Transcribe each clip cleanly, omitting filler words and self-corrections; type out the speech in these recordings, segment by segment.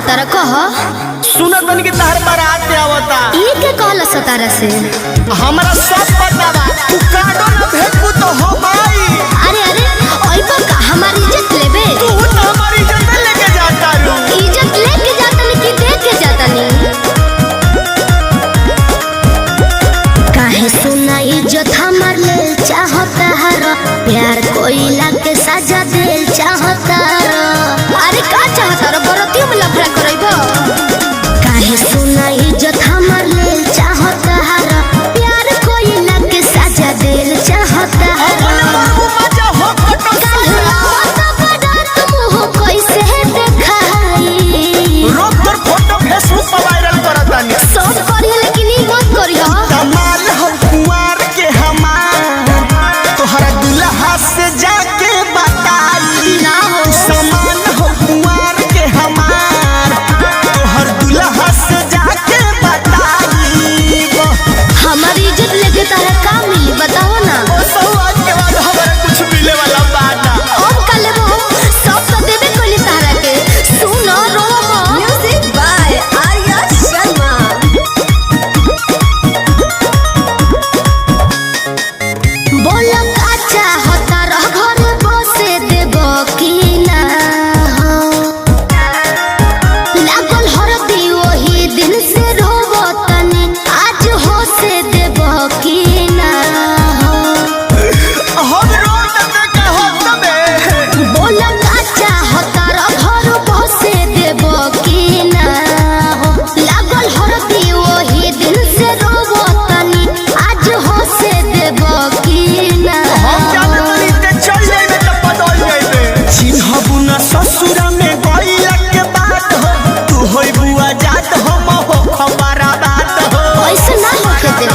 कहतारा कह सुनत बन के तहर बारात आवता ई के कहला सतारा से हमरा सब पता बा तू काडो न भेटबू तो हम आई। अरे अरे ओइबा का हमारी इज्जत लेबे तू तो हमारी इज्जत लेके जाता रू। इज्जत लेके जातनी कि दे के जातनी काहे सुना इज्जत हमार ले चाहता हर प्यार कोइला के सजा देल चाहता अरे का चाहता रे बरतियों में लफड़ा करइबो काहे सुना इज्जत हमार ले चाहता हर प्यार कोइला के सजा देल चाहता अपने बाबू मजा हो कटो कैसे देखाई रोक तोर फोटो फेसबुक पर वायरल करतानी सब करिए लेकिन ई मत करियो कमाल हो कुंवार के हमार तोहरा दुल्हा से जाके बताई ना हो समान हो कुंवार के हमार तोहर दुल्हा से जाके बताई। हमारी इज्जत लेके तारा का मिली बताओ ना ओ सवाल के बाद हमारा कुछ मिले वाला बात ना अब का लेबो सब तो देबे कोली तारा के सुनो रोमो म्यूजिक बाय आर्या शर्मा बोलो का चाहता रह घर बसे देबो कि ना हो लागल हरदी ओही दिन से रोबो तनी आज हो से देबो कि ना हो हम रोड पे के हो तबे बोला का चाहता रह घर बसे देबो कि ना हो लागल हरदी ओही दिन से रोबो तनी आज हो से देबो कि ना हम जाने तनी ते चल जाइबे त बदल जाइबे चिन्हबू ना ससुर में गइला के बात हो तू होई बुआ जात हम हो खबरा बात हो ऐसे ना होके दे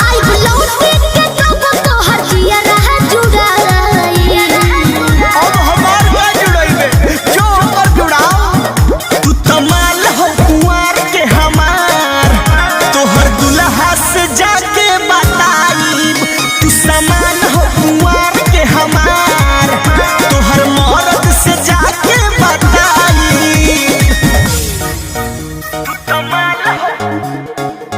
आई लौटे के तब तो हर जिया रह जुड़ाई अब हमार का जुड़ाइबे जो हमर जुड़ाओ तू तमाल हो कुंवार के हमार तोहर दुल्हा से जाके बताई तू समान हो कुंवार के हमार तोहर मर्द से जाके बताई तू तमाल हो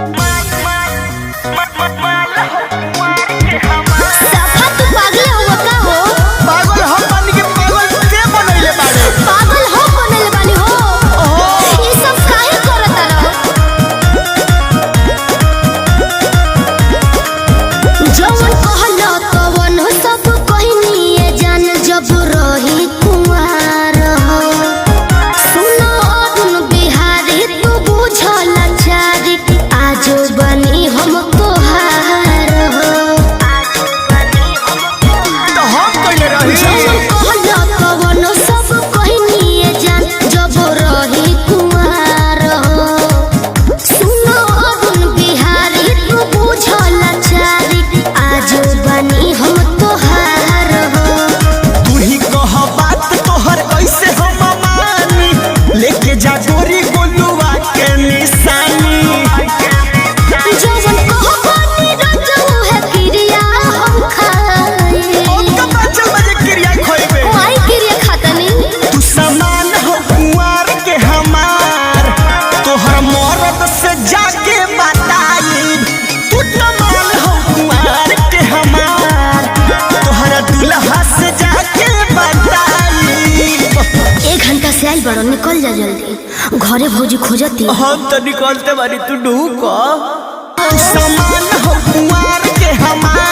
सफा तू पागल हो का हो पागल हम बन के पागल के बनैले बाड़े पागल हो बनल बानी हो ये सब काहे करत रहो जवन कहलो तवन सब कहनिए जान जब रही कुंवार हो सुनो अरुण बिहारी तू बुझल चारी आज बनी हम तोहार हो तो हम कइले रही जवन कहलो तवन सब कहनिए जान जब रही कुंवार हो सुनो अरुण बिहारी तू बुझल चारी आज बनी हम तोहार हो तू ही कह बात तोहर कैसे हम मानी लेके जा गोरी गोलुआ के निशानी जवन कहबानी रजऊ है क्रिया हम खाए अब तो बचल बजे क्रिया खोइबे माई क्रिया खातनी तू समान हो कुंवार के हमार तोहर मर्द से जाके बताई तू तमाल हो कुंवार के हमार तोहर दुल्हा से जाके बताई। 1 घंटा से आई बड़ो निकल जा जल्दी घरे भौजी खोजती हम तो निकलते बारी तू ढूक समान हो कुंवार के हमार